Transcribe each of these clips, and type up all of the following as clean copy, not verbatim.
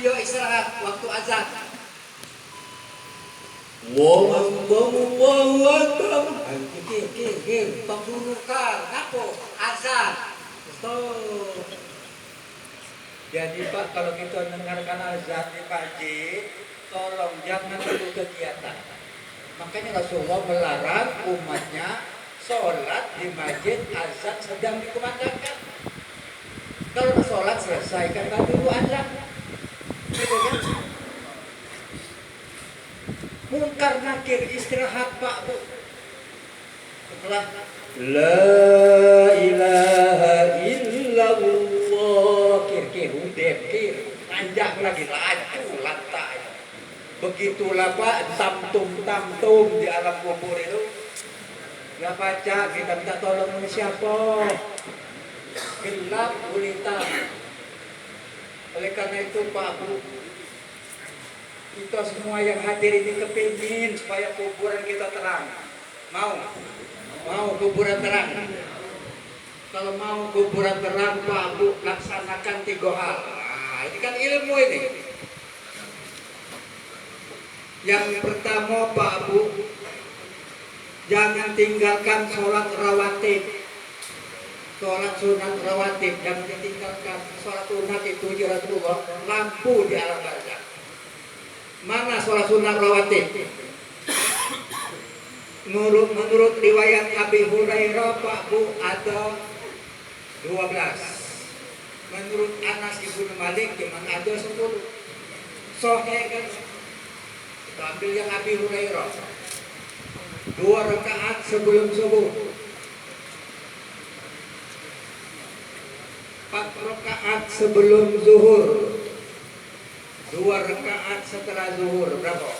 Yuk istirahat waktu azan. Wow. Kir. Tong dulu kan. Ngapo? Azan. Tuh. Jadi Pak, kalau kita mendengarkan azan di masjid, tolong jangan dulu kegiatan. Makanya Rasulullah melarang umatnya sholat di masjid azan sedang dikumandangkan. Kalau sholat selesai kan dulu azan. Gitu kan? Munkar nakir istirahat Pak Bu. Setelah La ilaha illallah kir panjang lagi laju lantai. Begitulah Pak tamtum di alam kubur itu. Gak baca kita minta tolong sama siapa? Gelap gulita. Oleh karena itu Pak Bu, kita semua yang hadir ini kepingin supaya kuburan kita terang. Mau kuburan terang. Kalau mau kuburan terang Pak Bu, laksanakan 3 hal. Nah, ini kan ilmu ini. Yang pertama Pak Bu, jangan tinggalkan sholat rawatib. Sholat sunat rawatib jangan ditinggalkan. Sholat sunat itu Rasulullah lampu di alam barzakh. Mana sholat sunat rawatib? Menurut riwayat Abi Hurairah Pak Bu ada 12. Menurut Anas Ibnu Malik cuma ada 10. Sahih kan? Kita ambil yang Abi Hurairah. 2 rakaat sebelum subuh. 4 rakaat sebelum zuhur. 2 rakaat setelah zuhur. Berapa?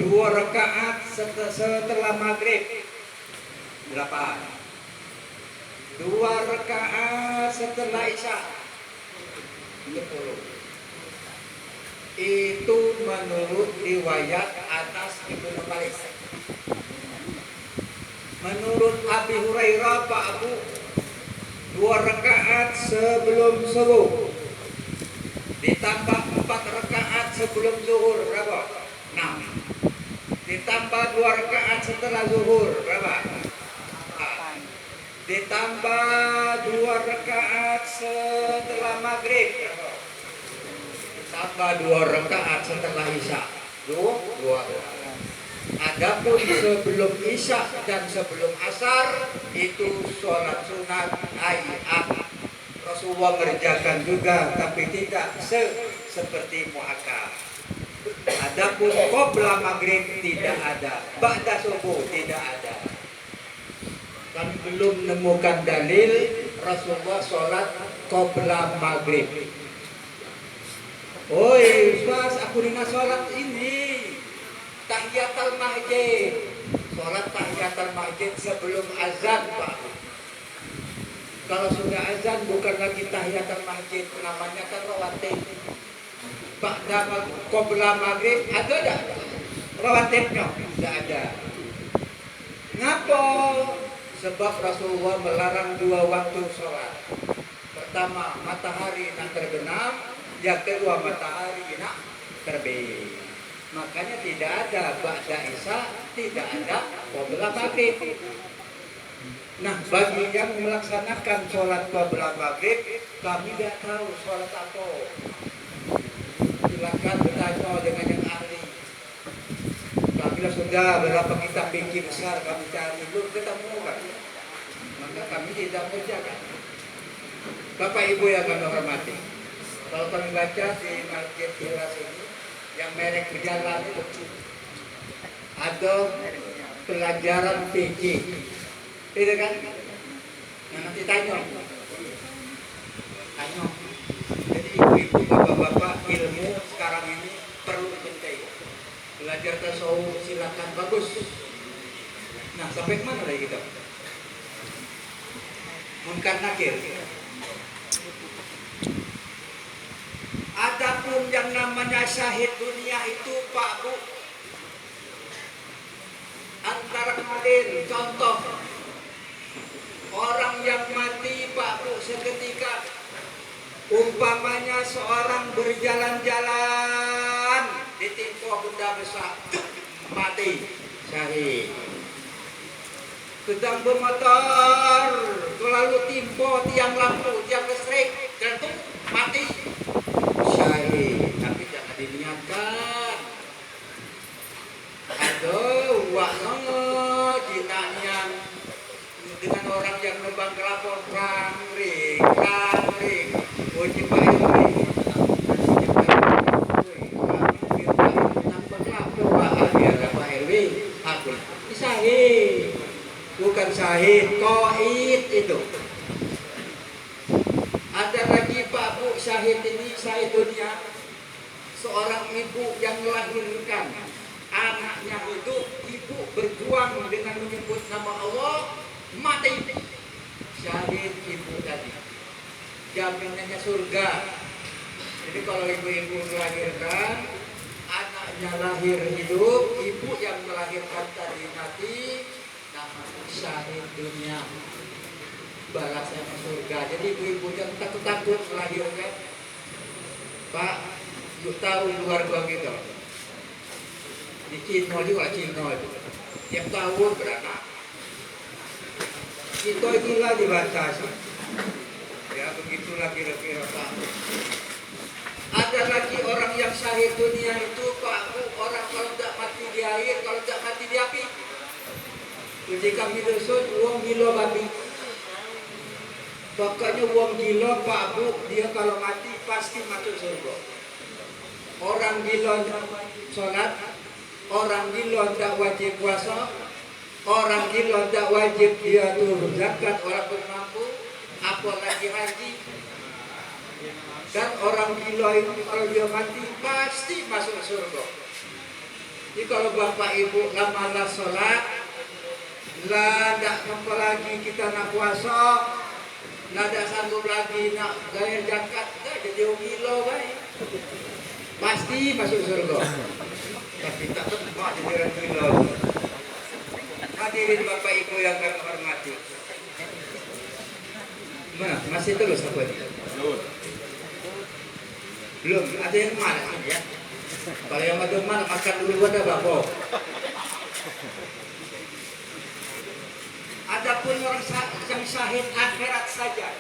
6. 2 rakaat setelah maghrib. 8. 2 rakaat setelah isya. 10. Itu menurut riwayat Anas Ibnu Malik. Menurut Abi Hurairah Pak Abu, 2 rakaat sebelum subuh ditambah 4 rakaat sebelum zuhur berapa? 6. Ditambah 2 rakaat setelah zuhur berapa? 4. Ditambah 2 rakaat setelah maghrib berapa? Ditambah 2 rakaat setelah isya 2. Adapun sebelum isya dan sebelum asar itu sholat sunat ayat. Rasulullah mengerjakan juga, tapi tidak seperti muakkad. Adapun qabla maghrib tidak ada, ba'da subuh tidak ada. Kami belum menemukan dalil Rasulullah sholat qabla maghrib. Oi, Ustaz, aku dina sholat ini tahiyatul masjid. Sholat tahiyatul masjid sebelum azan Pak. Kalau sudah azan bukan lagi tahiyatul masjid, namanya kan rawatib. Ba'da qabla maghrib ada enggak? Rawatibnya tidak ada. Ngapa? Sebab Rasulullah melarang 2 waktu sholat. Pertama, matahari nak terbenam, yang kedua matahari nak terbit. Makanya tidak ada ba'da isya, tidak ada qabla maghrib. Nah, bagi yang melaksanakan sholat qabla maghrib, kami tidak tahu sholat apa. Silakan bertanya dengan yang ahli. Kami sudah berapa kitab fikih besar kami cari, belum ketemu kan. Maka kami tidak mengerjakan. Bapak Ibu yang kami hormati, kalau kami baca di Masjid Hilas ini, yang merek berjalan itu ada pelajaran fikih, itu kan? Nah, nanti tanya. Jadi ibu-ibu, bapak-bapak, ilmu sekarang ini perlu dicintai. Belajar tasawuf silakan, bagus. Nah, sampai mana lagi kita? Munkar nakir. Adapun yang namanya syahid dunia itu Pak Bu, antara lain contoh orang yang mati Pak Bu seketika Umpamanya seorang berjalan-jalan ditimpa benda besar, mati, syahid. Sedang bermotor, terlalu timpa tiang lampu, tiang listrik, jatuh, mati, syahid. Tapi jangan diniatkan. Aduh, wak nongol, dinanya dengan orang yang nebang kelapa, rangring, wajib baik. Syahid, bukan syahid, qaid itu. Ada lagi Pak Bu, syahid ini syahid dunia. Seorang ibu yang melahirkan anaknya hidup, ibu berjuang dengan menyebut nama Allah, mati. Syahid ibu tadi. Jaminannya surga. Jadi kalau ibu-ibu melahirkan anaknya lahir hidup, ibu yang melahirkan tadi mati, namanya syahid dunia, balasnya surga. Jadi ibu-ibu yang takut-takut melahirkan. Pak, yuk tahu luar gua gitu. Di Cina juga Cina itu. Tiap tahun beranak. Kita itulah dibatasi. Ya begitulah kira-kira Pak. Ada lagi orang yang syahid dunia itu Pak Bu, orang kalau tidak mati di air, kalau tidak mati di api. Jadi kami dusun uang gila babi. Pokoknya uang gila Pak Bu, dia kalau mati pasti masuk surga. Orang gila tidak sholat, orang gila tidak wajib puasa, orang gila tidak wajib dia turun zakat, orang bermampu, apalagi haji. Dan orang gila itu kalau dia mati pasti masuk surga. Jadi kalau bapak ibu lama sholat, lah tidak mampu lagi kita nak puasa, lah tidak sanggup lagi nak bayar zakat, jadi orang gila baik. Pasti masuk surga. Tapi tak tepat jadi orang gila. Hadirin bapak ibu yang kami hormati. Mana? Masih terus apa ini? Belum, ada yang mana ya? Kalau yang ada mana makan dulu ada bapak. Adapun orang yang syahid akhirat saja.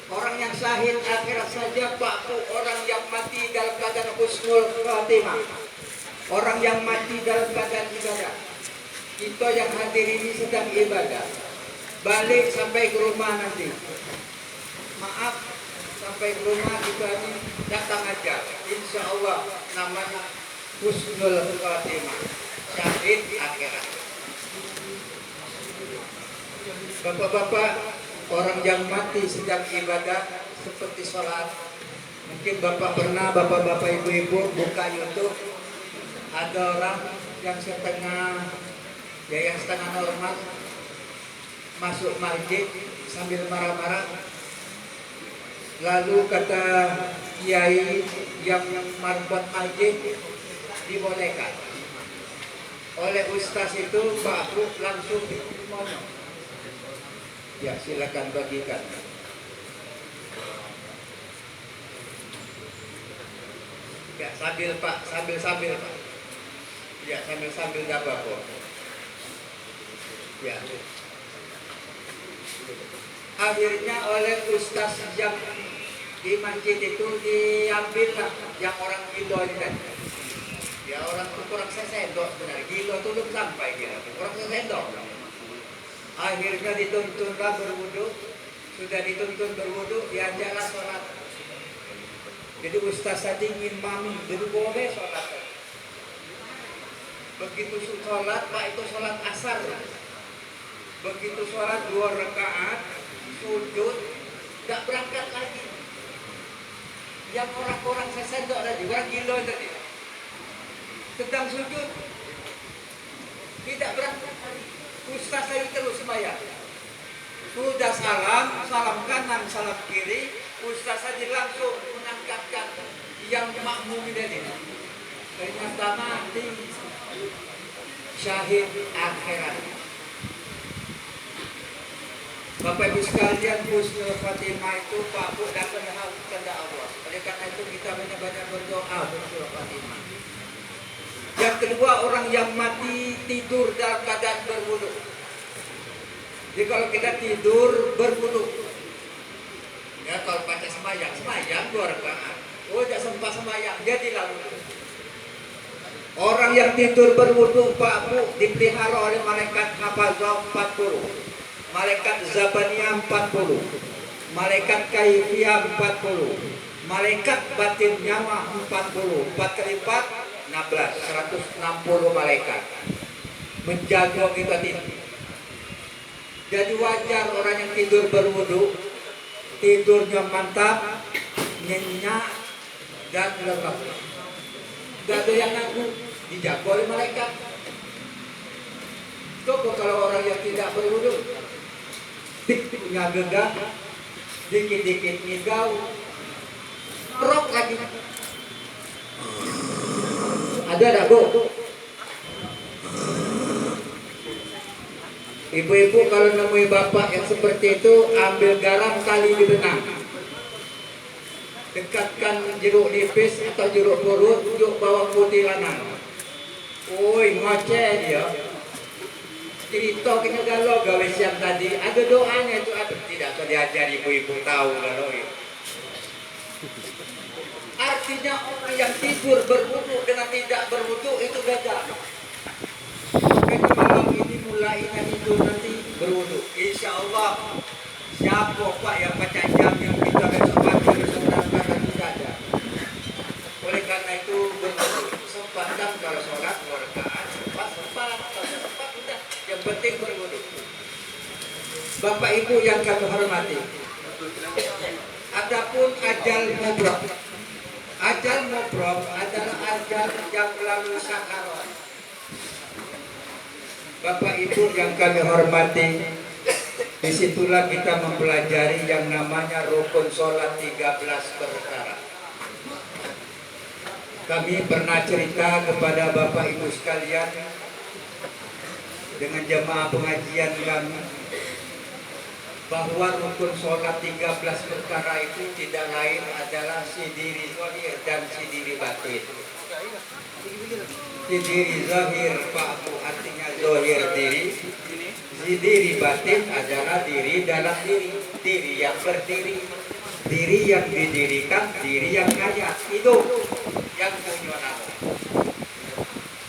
Orang yang syahid akhirat saja Pak Bu, orang yang mati dalam keadaan husnul khatimah. Orang yang mati dalam keadaan ibadah. Kita yang hadir ini sedang ibadah. Balik sampai ke rumah nanti. Maaf, sampai ke rumah kita ini datang aja. Insya Allah namanya husnul khatimah. Syahid akhirat. Bapak-bapak, orang yang mati sedang ibadah seperti sholat. Mungkin bapak pernah, bapak-bapak ibu-ibu buka YouTube, ada orang yang setengah, ya yang setengah normal masuk masjid sambil marah-marah. Lalu kata kiai yang marbat masjid dibolehkan. Oleh ustaz itu Pak Bu langsung dimono. Ya silakan bagikan. Ya sambil Pak, sambil Pak. Ya sambil enggak apa-apa. Ya. Akhirnya oleh ustaz yang di masjid itu diambil lah yang orang gila ini kan. Ya orang itu kurang sesendok sebenarnya. Gila itu belum sampai dia. Kurang sesendok. Akhirnya dituntunlah berwudu. Sudah dituntun berwudu, diajarlah sholat. Jadi ustaz tadi ngimami, jadi boleh sholat. Begitu sholat, Pak itu sholat asar. Begitu sholat 2 rakaat, sujud, tidak berangkat lagi. Yang orang-orang sesendok tadi, orang gila tadi. Sedang sujud, tidak berangkat lagi. Ustaz saya terus sembahyang. Sudah salam kanan, salam kiri. Ustaz saja langsung menangkapkan yang makmum ini. Ternyata mati. Syahid akhirat. Bapak Ibu sekalian, husnul khatimah itu Pak Bu dapat banyak berdoa bersurah Fatimah. Yang kedua, orang yang mati tidur dalam keadaan berwudu. Jadi kalau kita tidur berwudu, ya kalau baca sembahyang 2 rakaat. Oh, tidak sempat sembahyang, jadilah wudu. Orang yang tidur berwudu Pak Bu dipelihara oleh malaikat hafazah 40, malaikat zabaniyah 40, malaikat kaifiyah 40, malaikat batin nyawa 40, 4 kali 4 16, 160 malaikat menjaga kita tidur. Jadi wajar orang yang tidur berwudu tidurnya mantap, nyenyak dan lembab. Gak ada yang ngaku, dijaga oleh malaikat. Coba kalau orang yang tidak berwudu, punya gegah, dikit-dikit ngigau, rok lagi. Ada tak Bu? Ibu-ibu kalau nemui bapak yang seperti itu, ambil garam kali di benang. Dekatkan jeruk nipis atau jeruk purut, yuk bawang putih lanang. Woi, ngoceh dia. Cerita kena galau gawe siang tadi. Ada doanya itu, ada tidak usah diajar ibu-ibu tahu galau itu. Artinya orang yang tidur berwudu dengan tidak berwudu itu beda. Makanya malam ini mulainya tidur nanti berwudu. Insya Allah siapa Pak yang baca jam yang kita besok pagi bersenang-senang tidak ada. Oleh karena itu berwudu sempat dan kalau sholat 2 rakaat sempat kalau sempat udah. Yang penting berwudu. Bapak Ibu yang kami hormati. Adapun ajal mubrok. Ajal mubrok adalah ajal yang melalui sakarat. Bapak Ibu yang kami hormati, disitulah kita mempelajari yang namanya rukun sholat 13 perkara. Kami pernah cerita kepada Bapak Ibu sekalian dengan jemaah pengajian kami bahwa rukun sholat 13 perkara itu tidak lain adalah si diri zahir dan si diri batin. Si diri zahir Pak Bu artinya zahir diri, si diri batin adalah diri dalam diri, diri yang berdiri, diri yang didirikan, diri yang kaya, itu yang punya nama.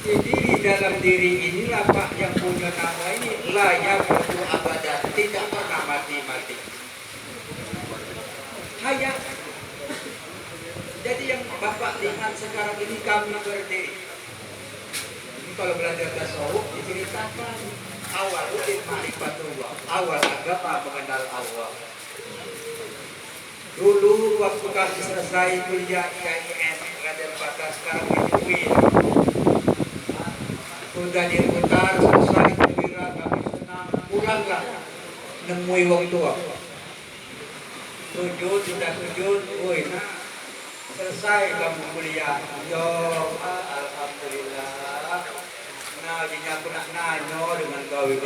Si diri dalam diri inilah Pak yang punya nama ini layak untuk abadan, tidak pernah mati-mati. Hayat. Jadi yang Bapak lihat sekarang ini kami berdiri. Ini kalau belajar tasawuf diceritakan awal utin ma'rifatullah, awal agama mengenal Allah. Dulu waktu kami selesai kuliah IAIN Raden Patah sekarang di UIN. Sudah diputar selesai gembira kami senang pulanglah nemui wong tua. Sujud sudah sujud, woi nah selesai kamu kuliah. Yo alhamdulillah. Nah jadi aku nak nanya dengan kau itu.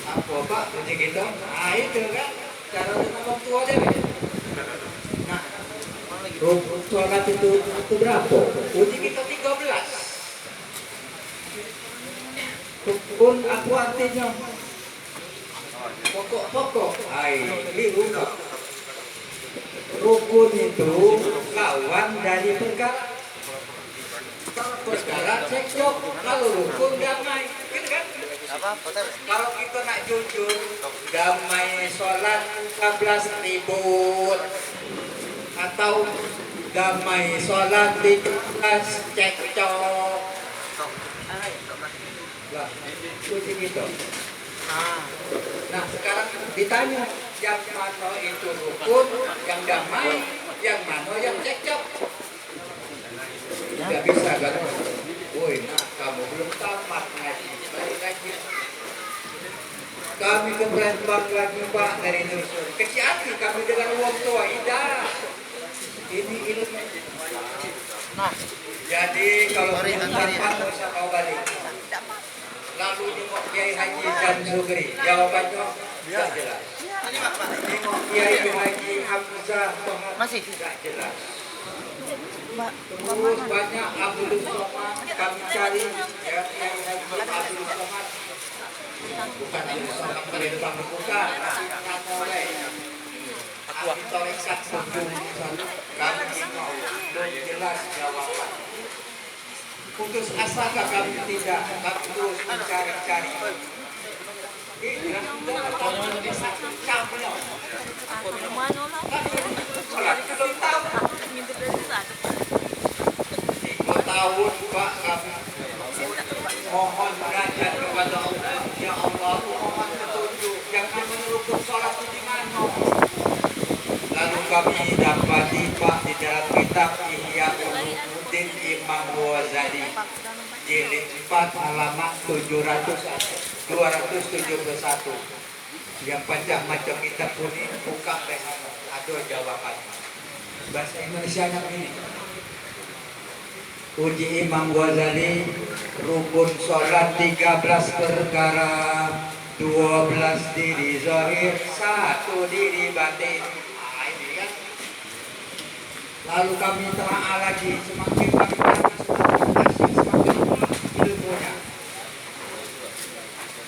Apa Pak puji kita? Nah itu kan cara dengan wong tua deh. Nah rukun sholat itu berapa? Puji kita 13. Rukun aku artinya pokok-pokok. Liru kok. Rukun itu lawan dari perkara. Perkara cekcok. Kalau rukun damai, gitu kan? Kalau kita nak jujur, damai sholat 14 ribut atau damai sholat 13 cekcok. Lah, puji gitu. Nah, sekarang ditanya yang mana itu rukun, yang damai, yang mana yang cekcok. Tidak bisa kan? Woi, nah kamu belum tamat ngaji, balik lagi. Kami ke Palembang lagi Pak dari Dusun. Kecil hati kami dengan uang tua, indah. Ini ilmu. Nah, jadi kalau belum tamat tidak usah kau balik. Lalu nengok Kiai Haji Syamsugri, jawabannya tidak jelas. Nengok Kiai Haji Hamzah, Toha Masih? tidak jelas. Mbak, Terus banyak Abdul Somad kami cari ya, yang Abdul Somad bukan Abdul Somad Palembang, bukan Kapolres Abi Torekat Sujung kami mau belum jelas jawaban. Putus asa kami tidak, kami terus mencari-cari. Ini sudah tahu satu campur. Mano lang. Belum tahu. Ngintip dari sana. 3 tahun Pak kami mohon munajat kepada Allah. Ya Allah, mohon petunjuk yang menurut sholat di mana. Lalu kami dapati Pak di dalam kitab Ihya Ulumuddin Imam Ghazali jilid 4 halaman 271. Yang panjang macam kitab kuning buka dengan ada jawabannya. Bahasa Indonesia-nya begini. Uji Imam Ghazali rukun sholat 13 perkara, 12 diri zahir, 1 diri batin. Nah, ini kan. Lalu kami telah lagi semakin kami semakin ilmunya.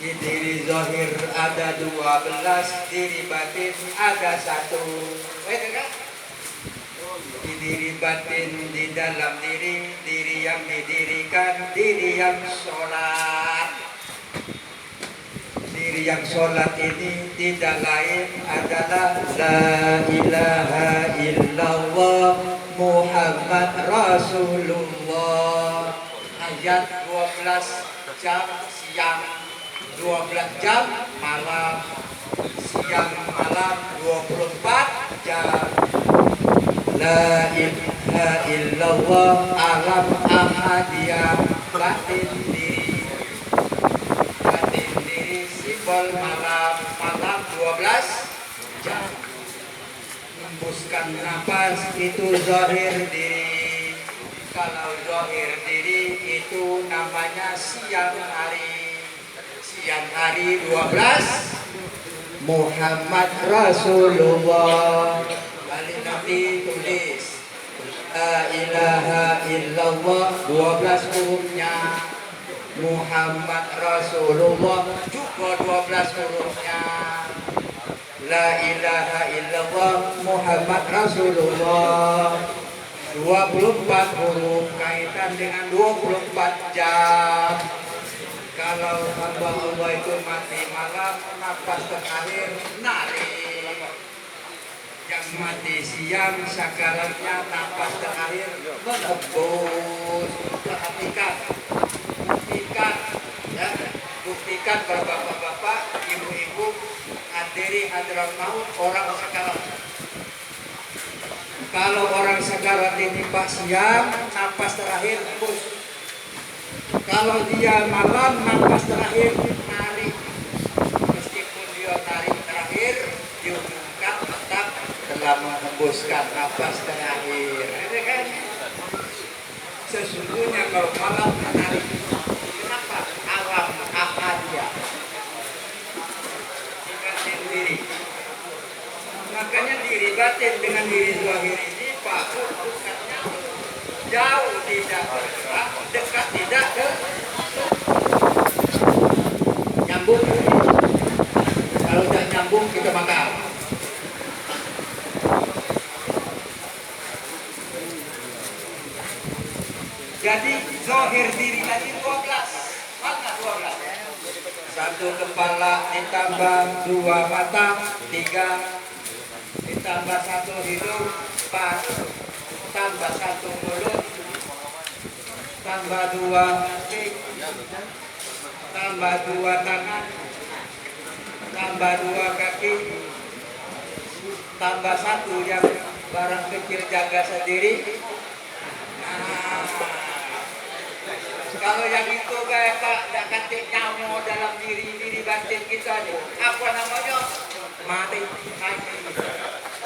Di diri zahir ada 12, diri batin ada 1. Di diri batin di dalam diri, diri yang didirikan, diri yang sholat. Diri yang sholat ini tidak lain adalah La ilaha illallah Muhammad Rasulullah. Ayat 12 jam siang, 12 jam malam, siang malam 24 jam. La ilaha illallah alam ahadiyah batin diri simbol malam 12 jam. Hembuskan nafas itu zahir diri. Kalau zahir diri itu namanya siang hari. Siang hari 12 Muhammad Rasulullah. Balik nanti tulis La ilaha illallah 12 hurufnya, Muhammad Rasulullah juga 12 hurufnya. La ilaha illallah Muhammad Rasulullah 24 huruf kaitan dengan 24 jam. Kalau hamba Allah itu mati malam, nafas terakhir narik. Yang mati siang, sakaratnya nafas terakhir menembus. Perhatikan, ya, buktikan para bapak-bapak, ibu-ibu, hadiri hadirat maut orang sakarat. Kalau orang sakarat ini pas siang, nafas terakhir tembus. Kalau dia malam, nafas terakhir narik. Meskipun dia tarik terakhir, dia tetap telah menghembuskan nafas terakhir. Ini kan sesungguhnya kalau malam menarik, kenapa? Alam ahadiyah. Batin diri. Makanya diri batin dengan diri zahir ini Pak, bukannya jauh tidak bergerak, dekat tidak nyambung. Kalau tidak nyambung kita bakal. Jadi zahir diri tadi 12. Mana 12? 1 kepala ditambah 2 mata 3 ditambah 1 hidung 4 tambah 1 mulut, tambah 2 kaki, tambah 2 tangan, tambah 2 kaki, tambah 1 yang barang kecil jaga sendiri. Nah, kalau yang itu kayak Pak, tidak kantik nyamu dalam diri batin kita nih. Apa namanya? Mati.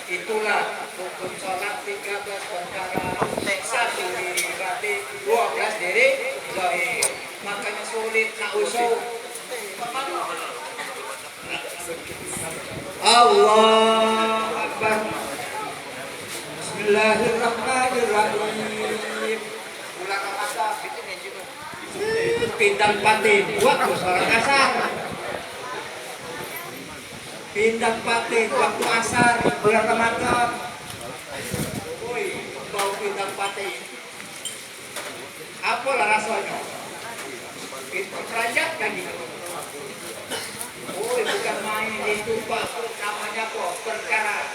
Itulah rukun sholat 13 perkara, 1 diri batin, 12 diri zahir. Makanya sulit nak usul. Allah Akbar. pindang patin waktu sholat asar. Pindang patin waktu asar bulan Ramadan. Woi, bau pindang patin. Apalah rasanya? Itu kerajaan kan gitu. Oh, bukan main itu Pak, namanya kok perkara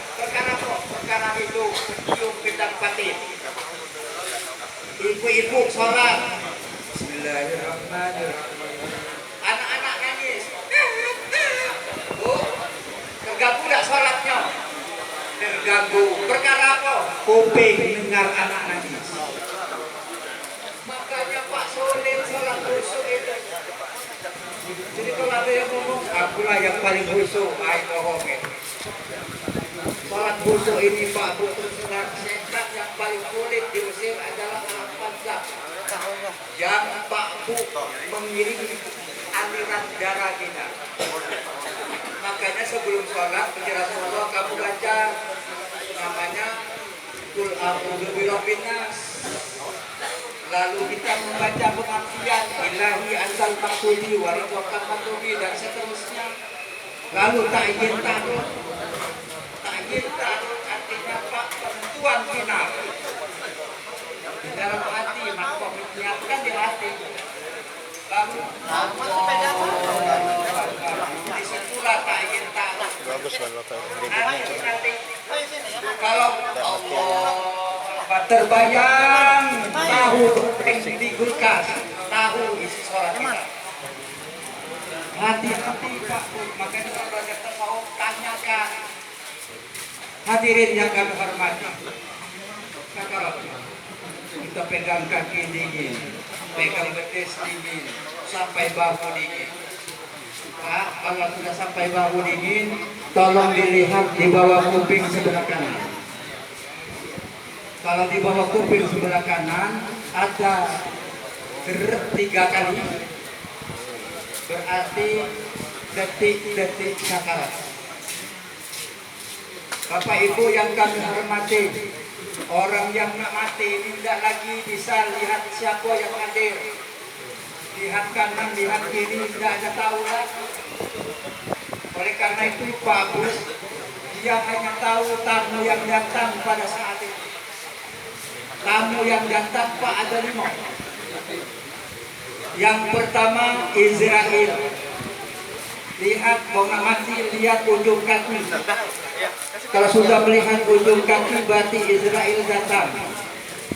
kok, perkara itu cium pindang patin. Ibu-ibu sholat. Bismillahirrahmanirrahim. Anak-anak nangis. Oh, terganggu tak sholatnya? Terganggu. Perkara apa? Kuping dengar anak nangis. Makanya Pak Soleh sholat khusyuk itu. Jadi kalau ada yang ngomong, akulah yang paling khusyuk, ayo ngomongin. Sholat khusyuk ini Pak Putus setan yang paling sulit diusir adalah alat panjang. Yang Pak Bu mengiringi aliran darah kita. Makanya sebelum sholat, penjelasan Allah kamu baca namanya Qul a'udzu birabbin nas. Lalu kita membaca pengertian ilahi antal maksudi waridwakan matubi dan seterusnya. Lalu ta'yin ta'rud. Ta'yin ta'rud artinya Pak penentuan final. Di dalam hati, maka menyiapkan di hati. Lalu disitulah ta'yin ta'rud. Kalau Allah terbayang tahu di kulkas, tahu isi sholat kita. Hati-hati Pak Bu, makanya kalau belajar tasawuf tanyakan. Hadirin yang kami hormati, sekarang kita pegang kaki dingin, pegang betis dingin, sampai bahu dingin. Pak, kalau sudah sampai bahu dingin, tolong dilihat di bawah kuping sebelah kanan. Kalau di bawah kuping sebelah kanan ada 3 kali, berarti detik-detik sakarat. Bapak Ibu yang kami hormati, orang yang nak mati ini tidak lagi bisa lihat siapa yang hadir. Lihat kanan, lihat kiri, tidak ada tahu lagi. Oleh karena itu Pak Agus, dia hanya tahu tamu yang datang pada saat itu. Tamu yang datang Pak ada 5. Yang pertama Israel. Lihat mau mati, lihat ujung kaki. Kalau sudah melihat ujung kaki berarti Israel datang.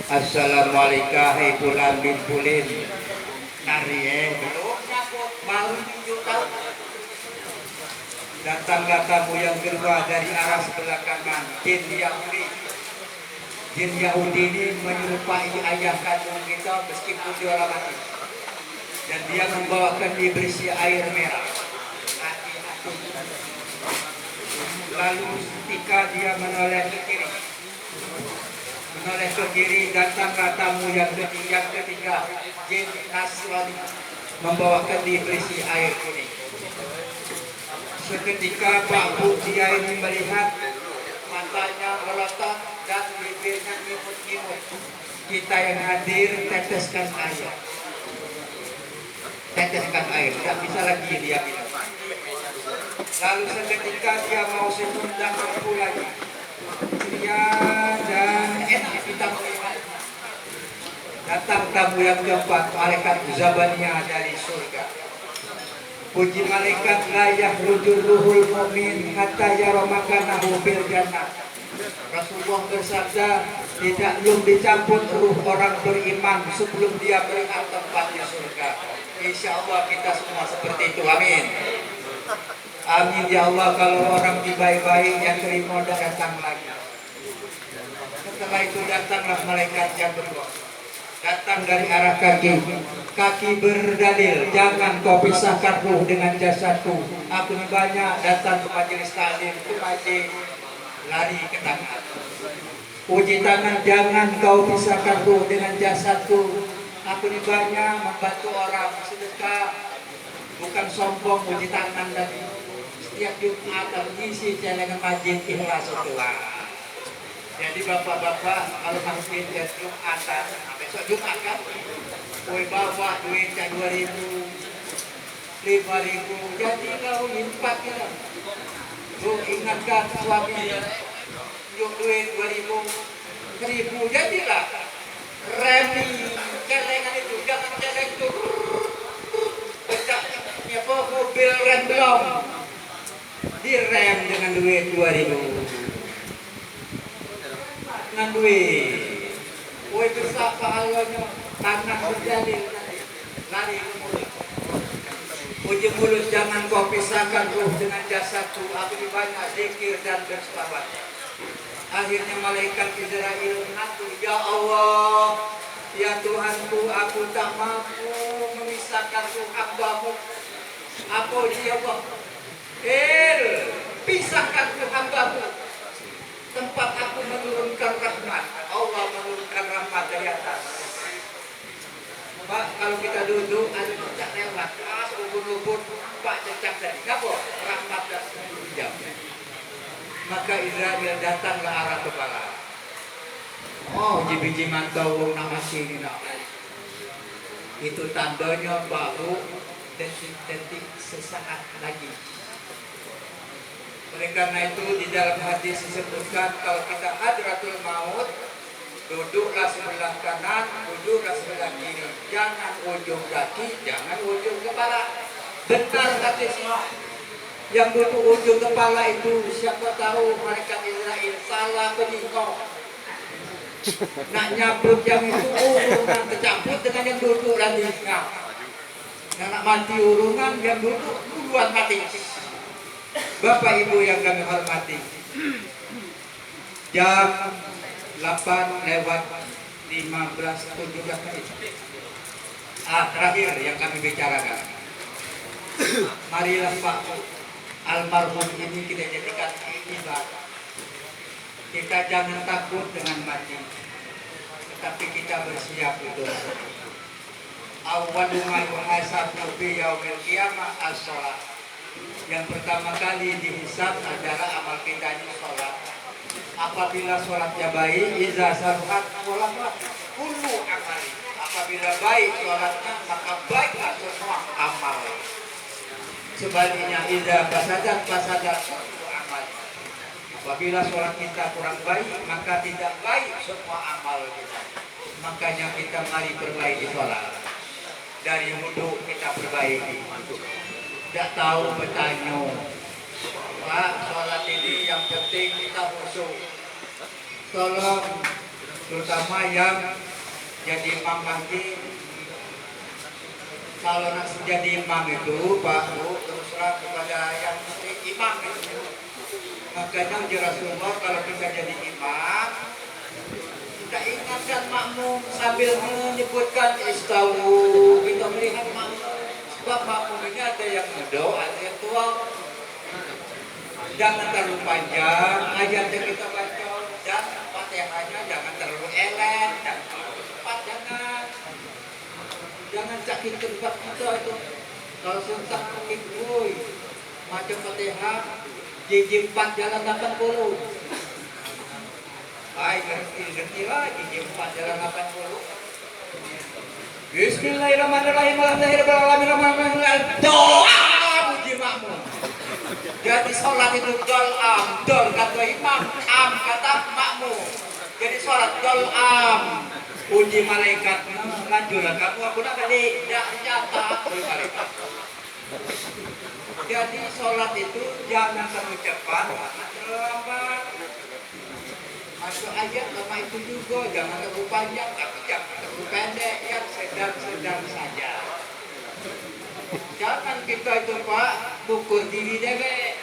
Assalamualaikum hai fulan bin fulin. Nari belum nyambut, baru 7 tahun. Datanglah tamu yang kedua dari arah sebelah kanan, jin Yahudi. Jin Yahudi ini menyerupai ayah kandung kita meskipun dia orang mati. Dan dia membawakan dia berisi air merah. Lalu ketika dia menoleh ke kiri, datanglah tamu yang ketiga, jin Nasrani, membawakan dia berisi air kuning. Seketika Pak Bu dia ini melihat matanya melotot dan bibirnya nyimut-nyimut. Kita yang hadir teteskan air. Teteskan air, tidak bisa lagi dia minum. Lalu seketika dia mau senyum dan mampu lagi. Dia dan enak kita melihat. Datang tamu yang keempat, malaikat Zabaniyah dari surga. Puji malaikat layak rujul ruhul mu'min hatta yara makanahu bil jannah. Rasulullah bersabda, tidak belum dicampur ruh orang beriman sebelum dia melihat tempatnya surga. Insya Allah kita semua seperti itu, amin. Amin ya Allah. Kalau orang baik-baik yang terima datang lagi. Setelah itu datanglah malaikat yang kedua. Datang dari arah kaki. Kaki berdalil, jangan kau pisahkan ruh dengan jasadku. Aku banyak datang ke majelis taklim, ke masjid, lari ke tangan. Puji tangan, jangan kau pisahkan ruh dengan jasadku. Aku banyak membantu orang sedekah, bukan sombong. Puji tangan tadi. Setiap Jumat mengisi celengan masjid ikhlas doa. Jadi bapak-bapak kalau masjid Jumatan sampai besok Jumat kan. Woi bawa duitnya 2.000, 5.000, jadi kau lipat ya. Lu ingatkan suami, yuk duit 2.000, 1.000, jadilah. Remi, celengan itu, jangan celeng itu. Becaknya mobil rem belum. Direm dengan duit 2.000. Dengan duit. Woi besar pahalanya, tanah berjalin, lari ke mulut. Uji mulut jangan kau pisahkan ruh dengan jasadku. Aku banyak zikir dan berselawat. Akhirnya malaikat Israel mengaku, ya Allah, ya Tuhanku, aku tak mampu memisahkan ruh hamba-Mu. Apa dia Allah? Pisahkan ruh hamba-Mu. Tempat aku menurunkan rahmat. Allah menurunkan rahmat dari atas. Pak, kalau kita duduk ada cecak lewat, ubur-ubur, Pak cecak tadi, apa? Rahmat dan jam. Maka Israel datang ke arah kepala. Oh, biji mantau nama sini nak. Itu tandanya baru detik-detik sesaat lagi. Oleh karena itu di dalam hadis disebutkan kalau kita hadratul maut, duduklah sebelah kanan, duduklah sebelah kiri. Jangan ujung kaki, jangan ujung kepala. Benar hadisnya. Yang duduk ujung kepala itu siapa tahu mereka Israel salah peningkau. Nak nyabut yang itu urungan tercampur dengan yang duduk lagi. Yang nak mati urungan yang duduk duluan mati. Bapak Ibu yang kami hormati, jam 8:15 menit. Terakhir yang kami bicarakan. Marilah Pak almarhum ini kita jadikan ibadah. Kita jangan takut dengan mati, tetapi kita bersiap untuk awwalu ma yuhasabu fi yaumil qiyamah as-shalah. Yang pertama kali dihisab adalah amal kita ini sholat. Apabila sholatnya baik, iza saluhat sholatlah kullu amali. Apabila baik sholatnya, maka baiklah semua amal. Sebaliknya iza fasadat kullu amal. Apabila sholat kita kurang baik, maka tidak baik semua amal kita. Makanya kita mari perbaiki sholat. Dari wudu kita perbaiki. Tidak tahu bertanya, Pak, sholat ini yang penting kita khusyuk. Tolong, terutama yang jadi imam masjid. Kalau nak jadi imam itu, Pak, teruslah kepada yang imam itu. Makanya Rasulullah kalau kita jadi imam, kita ingatkan makmum sambil menyebutkan istawu. Kita melihat makmum. Sebab makmum ini ada yang muda, ada yang tua. Jangan terlalu panjang ayat yang kita baca, dan Fatihahnya jangan terlalu elek, dan cepat jangan sakit tempat kita itu. Kalau sentak sakit, macam Fatihah, jiji 4 jalan 80. Ngerti lah, jiji 4 jalan 80. Bismillahirrahmanirrahim. Alhamdulillahirrahmanirrahim. Doa puji makmum. Jadi sholat itu dol kata imam, am kata makmum. Jadi sholat dol puji malaikat. Lanjutlah kamu aku nak kali tidak nyata puji malaikat. Jadi sholat itu jangan terlalu cepat, jangan terlalu lambat. Masuk ayat lama itu juga, jangan terlalu panjang, tapi jangan terlalu pendek, yang sedang-sedang saja. Jangan kita itu Pak, pukul diri deh.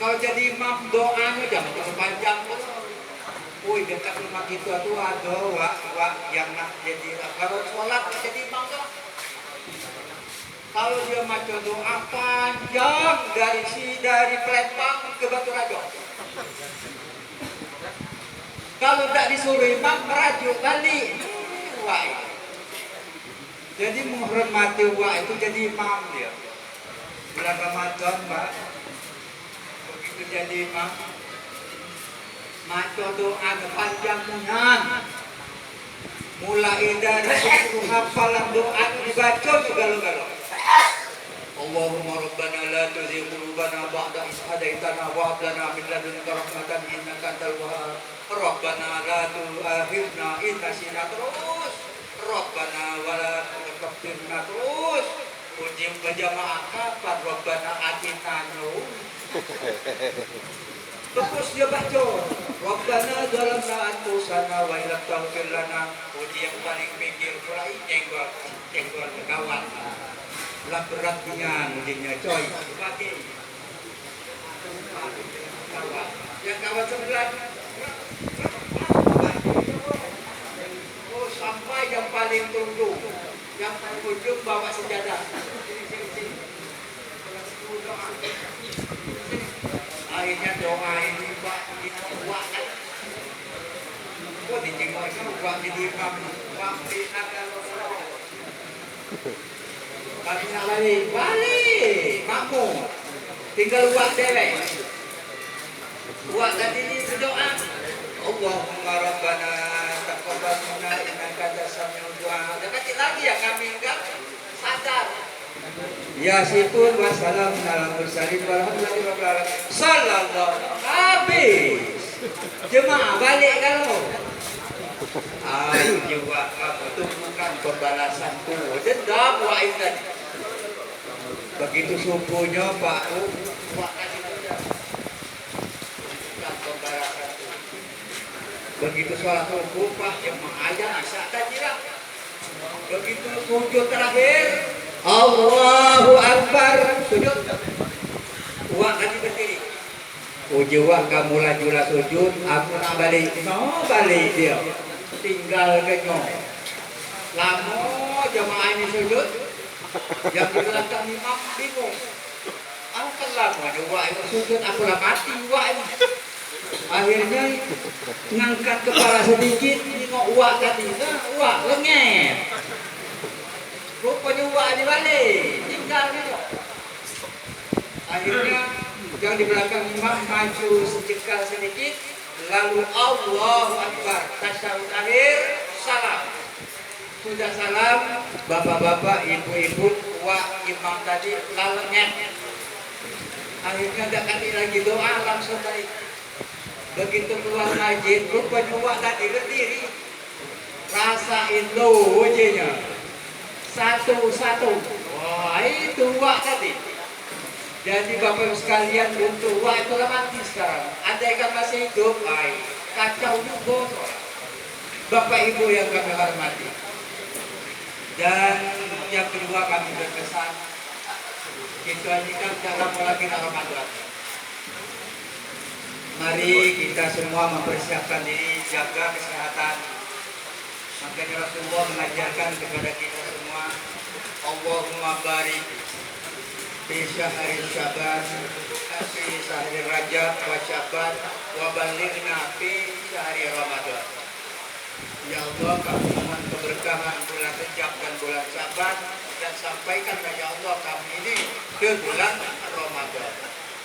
Kalau jadi imam doanya jangan terlalu panjang. Dekat rumah kita tuh ada wak yang nak jadi, kalau sholat jadi imam tuh. Kalau dia maca doa panjang dari Palembang ke Batu Rajo. Kalau tidak disuruh imam merajuk balik wak. Jadi menghormati wak itu jadi imam dia. Bulan Ramadan Pak, begitu jadi imam, maca doa panjang munan. mulai dari 10 hafalan doa dibaca segala-gala. Allahumma rabbana la tuzigh qulubana ba'da idh hadaitana wa hab lana min ladunka rahmatan innaka antal wahhab. Rabbana la tu'akhidhna in nasina terus. Rabbana wa la tuhammilna terus. Ujim berjamaah kapan Rabbana atina nurun. Terus dia baca Rabbana zalamna anfusana wa illam taghfir lana. Uji yang paling pinggir pula jenggol kawan. Lah berat dengan ujinya coy. Bagi kawan. Yang kawan sebelah. Oh sampai yang paling tunduk. Yang paling ujung bawa sejadah. Akhirnya doa ini Pak dikuatkan. Kok dijengok itu Pak jadi imam Pak dinakan kami nak balik makmum tinggal buat dewek buat tadi ini berdoa Allahumma rabbana taqabbal minna innaka antas samiul du'a. Dekat lagi ya kami enggak sadar. Ya sipun wassalam ala mursalin walhamdulillahi rabbil alamin. Sallallahu habis. Jemaah balik kalau. Ayo juga kamu tumpukan pembalasanku. Dendam wa idan. Begitu subuhnya Pak Pak kasih sudah. Pembalasanku. Begitu sholat subuh Pak jemaah aja asak tajirah. Begitu sujud terakhir Allahu Akbar sujud. Wah nanti berdiri. Ujiwah kamu lajulah sujud, aku nak balik. No balik dia. Tinggal kenyong. Lama jemaah ini sujud. Yang di belakang imam bingung. Aku kan lama wah ini sujud aku lah mati wah ini. Akhirnya ngangkat kepala sedikit, nengok wah tadi. Nah, wah lengket. Rupanya wah dibalik, tinggal gitu. Akhirnya yang di belakang imam maju sejengkal sedikit, lalu Allahu Akbar, tasyahud akhir, salam. Sudah salam, bapak-bapak, ibu-ibu, wah imam tadi lalengnya. Akhirnya tidak kasih lagi doa, langsung baik. Begitu keluar masjid, rupanya wah tadi berdiri. Rasain tuh ujinya. Satu-satu. Wah itu wah tadi. Jadi bapak sekalian untuk wah itu lah mati sekarang. Andai kan masih hidup, kacau juga. Bapak ibu yang kami hormati. Dan yang kedua kami berpesan, kita ini kan dalam lagi Ramadan. Mari kita semua mempersiapkan diri, jaga kesehatan. Makanya Rasulullah mengajarkan kepada kita semua, Allahumma barik fi syahri Syaban, fi syahri Rajab wa Syaban, wa balighna fi syahri Ramadan. Ya Allah, kami mohon keberkahan bulan Rajab dan bulan Syaban, dan sampaikan ya Allah kami ini ke bulan Ramadan.